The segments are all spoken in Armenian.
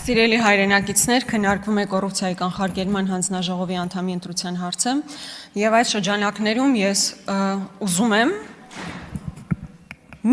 Սիրելի հայրենակիցներ, քննարկվում է կոռուպցիայի կանխարգելման հանձնաժողովի անդամի ընտրության հարցը եւ այդ շրջանակներում ես ուզում եմ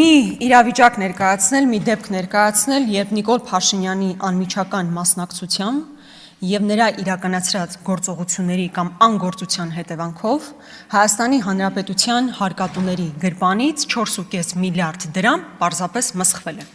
մի իրավիճակ ներկայացնել, մի դեպք ներկայացնել, երբ Նիկոլ Փաշինյանի անմիջական մասնակցությամբ եւ նրա իրականացրած գործողությունների կամ անգործության հետևանքով Հայաստանի Հանրապետության հարկատուների գրպանից 4.5 միլիարդ դրամ պարզապես մսխվել է։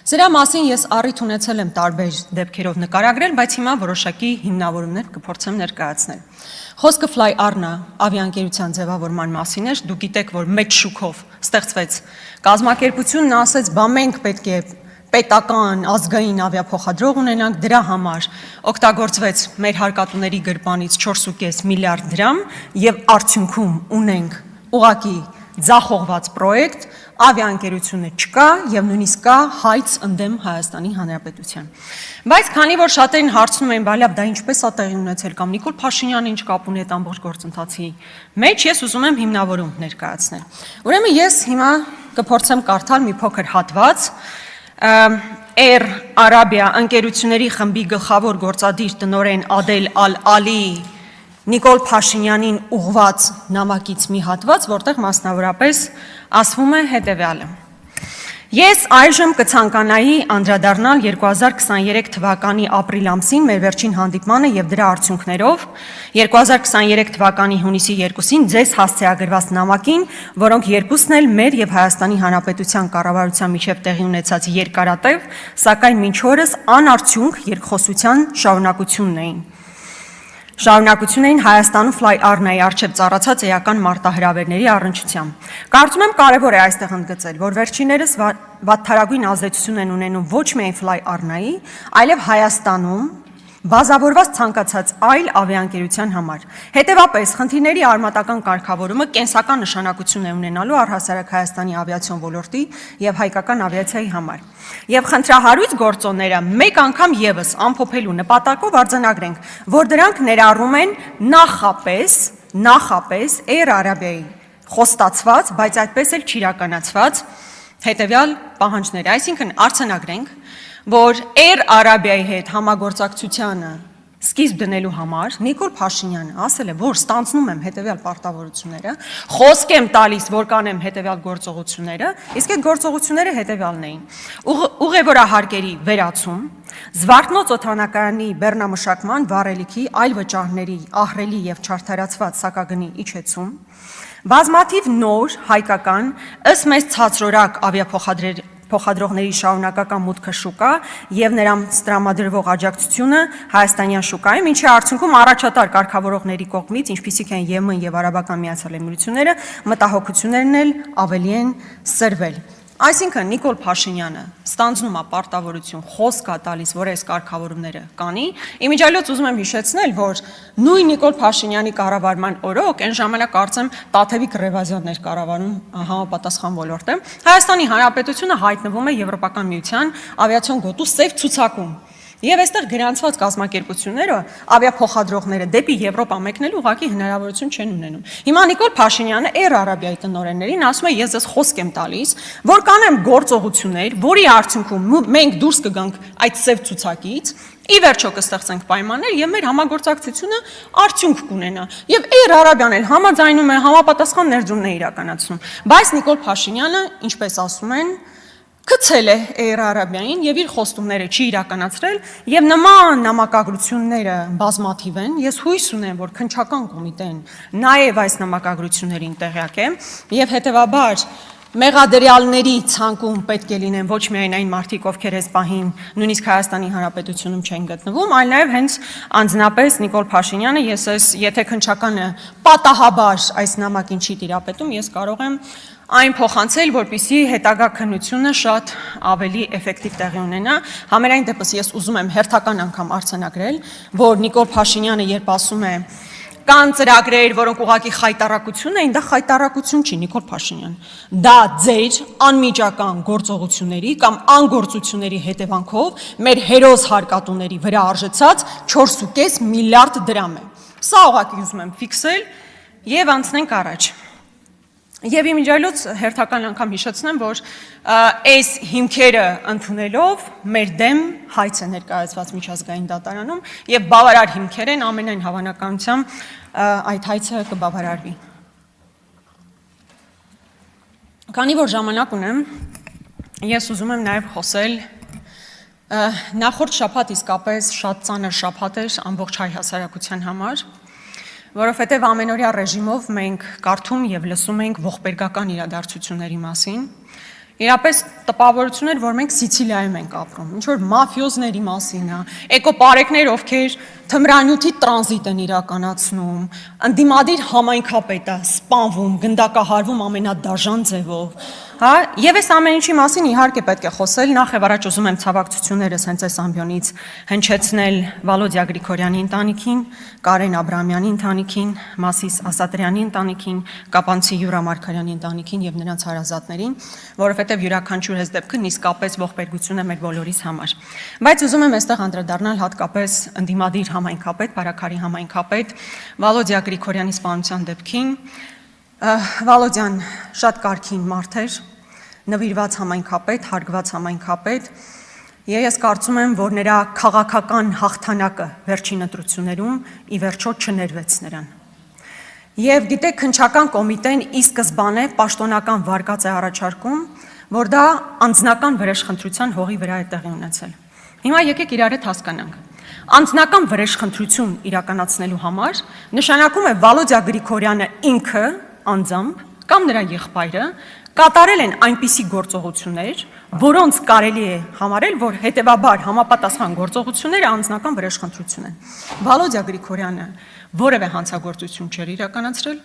Սրա մասին ես առիթ ունեցել եմ տարբեր դեպքերով նկարագրել, բայց հիմա որոշակի հիմնավորումներ կփորձեմ ներկայացնել։ Խոսքը Fly Arna ավիաընկերության ձևավորման մասին է, դուք գիտեք, որ մեծ շուկով ստեղծվեց կազմակերպությունն ասեց, բա մենք պետք է պետական ազգային ավիափոխադրող ունենանք, դրա համար օգտագործվեց մեր հարկատուների գրպանից 4.5 միլիարդ դրամ եւ արդյունքում ունենք ուղղակի ձախողված պրոյեկտ, ավիաընկերությունը չկա եւ նույնիսկ կա հայց ընդդեմ Հայաստանի Հանրապետության։ Բայց քանի որ շատերին հարցնում են, բալավ դա ինչպես է տեղի ունեցել կամ Նիկոլ Փաշինյանը ինչ կապ ունի այդ ամբողջ գործընթացի մեջ, ես ուզում եմ հիմնավորում ներկայացնել։ Ուրեմն ես հիմա կփորձեմ կարդալ մի փոքր հատված Air Arabia ընկերությունների խմբի գլխավոր գործադիր տնօրեն Ադել Ալ-Ալի Նիկոլ Փաշինյանին ուղված նամակից մի հատված, որտեղ մասնավորապես ասվում է հետևյալը. Ես այժմ կցանկանայի անդրադառնալ 2023 թվականի ապրիլ ամսին մեր վերջին հանդիպմանը եւ դրա արդյունքներով 2023 թվականի հունիսի 2-ին ձեզ հասցեագրված նամակին, որոնք երկուսն էլ մեր եւ Հայաստանի Հանրապետության կառավարության միջև տեղի ունեցած երկարատև, սակայն մինչ օրս անարդյունք երկխոսության շարունակություն էին Հայաստանում Fly Arna-ի առջև ծառացած էական մարտահրավերների առնչությամբ։ Կարծում եմ կարևոր է այստեղ ընդգծել, որ վերջիններս վատթարագույն ազդեցություն են ունենում ոչ միայն Fly Arna-ի, այլև Հայաստանում բազավորված ցանկացած այլ ավիաընկերության համար։ Հետևաբար, խնդիրների արմատական կարգավորումը կենսական նշանակություն է ունենալու առհասարակ Հայաստանի ավիացիոն ոլորտի եւ հայկական ավիացիայի համար։ Եվ խնդրահարույց գործոնները մեկ անգամ եւս ամփոփելու նպատակով արձանագրենք, որ դրանք ներառում են նախապես Air Arabia-ի խոստացված, բայց այդպես էլ չիրականացված հետեւյալ պահանջները, այսինքն արձանագրենք, որ Air Arabia-ի հետ համագործակցությանը սկիզբ դնելու համար Նիկոլ Փաշինյանը ասել է, որ ստանձնում եմ հետևյալ պարտավորությունները, խոսք եմ տալիս, որ կանեմ հետևյալ գործողությունները, իսկ այդ գործողությունները հետևյալն էին. ուղևորահարկերի վերացում, Զվարթնոց օդանավակայանի բեռնամշակման, վառելիքի, այլ վճարների ահռելի եւ չարդարացված սակագնի իջեցում, բազմաթիվ նոր հայկական ըստ մեծ ցածրորակ ավիափոխադրողների շարունակական մուտքը շուկա եւ նրանց տրամադրվող աջակցությունը հայաստանյան շուկայում, ինչի արդյունքում առաջատար կարգավորողների կողմից, ինչպիսիք են ԵՄ եւ Արաբական Միացյալ Էմիրությունները, մտահոգություններն էլ ավելի են սրվել։ Այսինքն Նիկոլ Փաշինյանը ստանձնում է պարտավորություն, խոսք է տալիս, որ այս կարգավորումները կանի։ Իմիջիայլոց ուզում եմ հիշեցնել, որ նույն Նիկոլ Փաշինյանի կառավարման օրոք այն ժամանակ կարծեմ Տաթևիկ Ռևազյանն էր կառավարում համապատասխան ոլորտը։ Հայաստանի Հանրապետությունը հայտնվում է Եվրոպական միության ավիացիոն գոտու սև ցուցակում։ Եվ այստեղ գրանցված կազմակերպությունները, ավիափոխադրողները դեպի Եվրոպա մեկնելու ուղղակի հնարավորություն չեն ունենում։ Հիմա Նիկոլ Փաշինյանը Air Arabia-ի տնօրեններին ասում է, ես ձեզ խոսք եմ տալիս, որ կանեմ գործողություններ, որի արդյունքում մենք դուրս կգանք այդ սև ցուցակից, ի վերջո կստեղծենք պայմաններ եւ մեր համագործակցությունը արդյունք կունենա։ Եվ Air Arabia-ն էլ համաձայնում է, համապատասխան ներդրումներ իրականացնում։ Բայց Նիկոլ Փաշինյանը, ինչպես ասում են, գցել է Air Arabia-ին եւ իր խոստումները չի իրականացրել եւ նման նամակագրությունները բազմաթիվ են։ Ես հույս ունեմ, որ քննչական կոմիտեն նաեւ այս նամակագրություններին տեղյակ է եւ հետեւաբար մեղադրյալների ցանկում պետք է լինեն ոչ միայն այն մարդիկ, ովքեր այս պահին նույնիսկ Հայաստանի Հանրապետությունում չեն գտնվում, այլ նաեւ հենց անձնապես Նիկոլ Փաշինյանը, եթե քննչականը պատահաբար այս նամակին չի տիրապետում, ես կարող եմ այն փոխանցել, որպեսզի հետագա քննությունը շատ ավելի էֆեկտիվ տեղի ունենա։ Համենայն դեպս ես ուզում եմ հերթական անգամ արձանագրել, որ Նիկոլ Փաշինյանը երբ ասում է կան ծրագրեր, որոնք ուղղակի խայտարակություն էին, դա խայտարակություն չի, Նիկոլ Փաշինյան։ Դա ձեր անմիջական գործողությունների կամ անգործությունների հետևանքով մեր հերոս հարկատուների վրա արժեցած 4.5 միլիարդ դրամ է։ Սա ուղղակի ուզում եմ ֆիքսել եւ անցնենք առաջ։ Եվ իմիջիայլոց հերթական անգամ հիշեցնեմ, որ այս հիմքերը ընդունելով մեր դեմ հայց է ներկայացված միջազգային դատարանում եւ բավարար հիմքեր են ամենայն հավանականությամբ այդ հայցը կբավարարվի։ Քանի որ ժամանակ ունեմ, ես ուզում եմ նաեւ խոսել նախորդ շաբաթ իսկապես շատ ծանր շաբաթ էր ամբողջ հայ հասարակության համար, որովհետև ամենօրյա ռեժիմով մենք կարդում եւ լսում ենք ողբերգական իրադարձությունների մասին։ Իրապես տպավորություն էր, որ մենք Սիցիլիայում ենք ապրում, ինչ որ մաֆիոզների մասին է, էկոպարեկներ, ովքեր թմրանյութի տրանզիտ են իրականացնում, ընդդիմադիր համայնքապետ է սպանվում, գնդակահարվում ամենադաժան ձևով, հա, եւ այս ամեն ինչի մասին իհարկե պետք է խոսել, նախ եւ առաջ ուզում եմ ցավակցություններս հենց այս ամբիոնից հնչեցնել Վալոդիա Գրիգորյանի ընտանիքին, Կարեն Աբրամյանի ընտանիքին, Մասիս Ասատրյանի ընտանիքին, Կապանցի Յուրա Մարգարյանի ընտանիքին եւ նրանց հարազատներին, որովհետեւ յուրաքանչյուր այս դեպքը իսկապես ողբերգություն է մեր բոլորիս համար։ Բայց ուզում եմ այստեղ անդրադառնալ հատկապես ընդդիմադիր համայնքապետ, Փարաքարի համայնքապետ Վալոդիա Գրիգորյանի սպանության դեպքին։ Վալոդյան շատ կարգին մարդ էր, նվիրված համայնքապետ, հարգված համայնքապետ, եւ ես կարծում եմ, որ նրա քաղաքական հաղթանակը վերջին ընտրություններում ի վերջո չներվեց նրան։ Եվ գիտեք, քննչական կոմիտեն ի սկզբանե պաշտոնական վարկած է առաջարկում, որ դա անձնական վրեժխնդրության հողի վրա է տեղի ունեցել։ Հիմա եկեք իրար հետ հասկանանք։ Անձնական վրեժխնդրություն իրականացնելու համար նշանակում է Վալոդիա Գրիգորյանը ինքը անձամբ կամ նրա եղբայրը կատարել են այնպիսի գործողություններ, որոնց կարելի է համարել, որ հետևաբար համապատասխան գործողությունները անձնական վրեժխնդրություն են։ Վալոդիա Գրիգորյանը որևէ հանցագործություն չէր իրականացրել,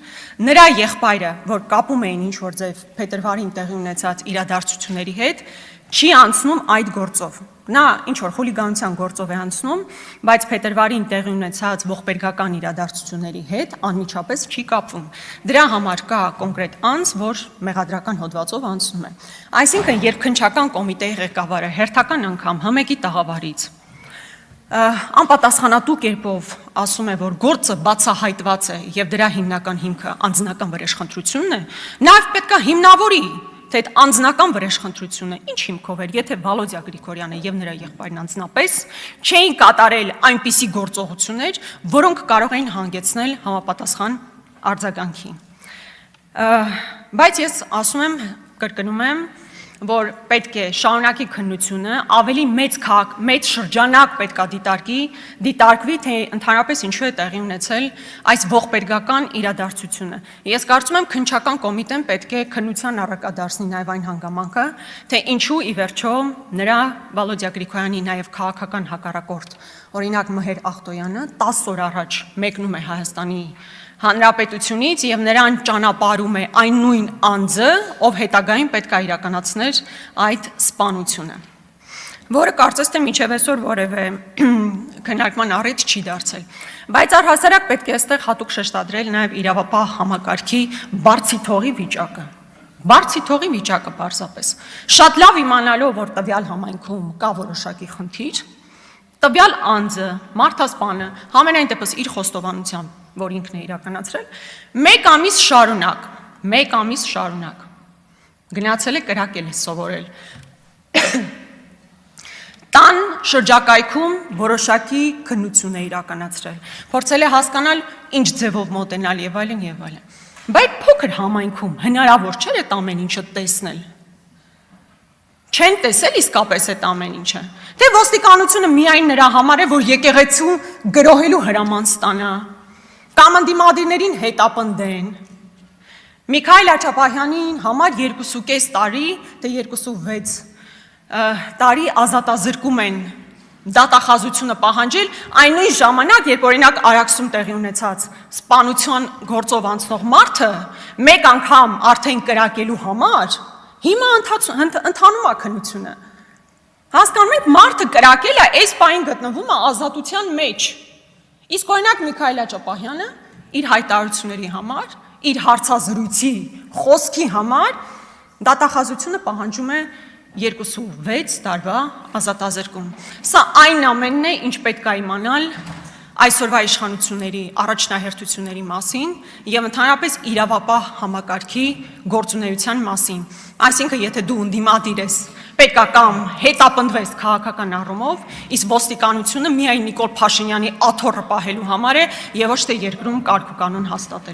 նրա եղբայրը, որ կապում էին ինչ-որ ձև փետրվարին տեղի ունեցած իրադարձությունների հետ, չի անցնում այդ գործով։ Նա ինչ-որ խուլիգանության գործով է անցնում, բայց փետրվարին տեղի ունեցած ողբերգական իրադարձությունների հետ անմիջապես չի կապվում։ Դրա համար կա կոնկրետ անձ, որ մեղադրական հոդվածով անցնում է։ Այսինքն, երբ քննչական կոմիտեի ղեկավարը հերթական անգամ ՀՄԿ-ի տաղավարից անպատասխանատու կերպով ասում է, որ գործը բացահայտված է եւ դրա հիմնական հիմքը անձնական վրեժխնդրությունն է, նաեւ պետքա հիմնավորի, թե այդ անձնական վրեժխնդրությունը ինչ հիմքով էր, եթե Վալոդիա Գրիգորյանը եւ նրա եղբայրն անձնապես չէին կատարել այնպիսի գործողություններ, որոնք կարող էին հանգեցնել համապատասխան արձագանքի։ Բայց ես ասում եմ, կրկնում եմ, որ պետք է շարունակի քննությունը, ավելի մեծ շրջանակ պետք է դիտարկվի, թե ընդհանրապես ինչու է տեղի ունեցել այս ողբերգական իրադարձությունը։ Ես կարծում եմ քննչական կոմիտեն պետք է քննության առարկա դարձնի նաև այն հանգամանքը, թե ինչու ի վերջո նրա Վալոդիա Գրիգորյանի նաև քաղաքական հակառակորդ, օրինակ Մհեր Ախտոյանը 10 օր առաջ մեկնում է Հայաստանի Հանրապետությունից եւ նրան ճանապարհում է այն նույն անձը, ով հետագային պետք է իրականացներ այդ սպանությունը, որը կարծես թե մինչև այսօր որևէ քննարկման առիթ չի դարձել։ Բայց առհասարակ պետք է այստեղ հատուկ շեշտադրել նաեւ իրավապահ համակարգի բարձի թողի վիճակը։ Բարձի թողի վիճակը պարզապես։ Շատ լավ իմանալով, որ տվյալ համայնքում կա որոշակի խնդիր, տվյալ անձը, մարդասպանը, համենայն դեպս իր խոստովանությամբ, որ ինքն է իրականացրել, մեկ ամիս շարունակ գնացել է կրակել է սովորել։ Տան շրջակայքում որոշակի քննություն է իրականացրել, փորձել է հասկանալ ինչ ձևով մոտենալ եւ այլն եւ այլն։ Բայց փոքր համայնքում հնարավոր չէ այդ ամեն ինչը տեսնել։ Չեն տեսել իսկապես այդ ամեն ինչը։ Թե ոստիկանությունը միայն նրա համար է, որ եկեղեցու գրոհելու հրաման ստանա, կամ ընդդիմադիրներին հետապնդեն։ Միքայել Աչապահյանին համար 2.5 տարի, թե 2.6 տարի ազատազրկում են դատախազությունը պահանջել, այն նույն ժամանակ, երբ օրինակ Արաքսում տեղի ունեցած սպանության գործով անցնող մարդը մեկ անգամ արդեն կրակելու համար հիմա ընթանում է քննությունը։ Հասկանում եք, մարդը կրակել է, այս պահին գտնվում է ազատության մեջ։ Իսկ օրինակ Միքայել Աչապահյանը իր հայտարարությունների համար, իր հարցազրույցի խոսքի համար դատախազությունը պահանջում է 2.6 տարվա ազատազրկում։ Սա այն ամենն է, ինչ պետք է իմանալ այսօրվա իշխանությունների առաջնահերթությունների մասին եւ ընդհանրապես իրավապահ համակարգի գործունեության մասին։ Այսինքն, եթե դու ընդդիմադիր ես, պետք է կամ հետապնդվես քաղաքական առումով, իսկ ոստիկանությունը միայն Նիկոլ Փաշինյանի աթոռը պահելու համար է եւ ոչ թե երկրում կարգ ու կանոն հաստատել։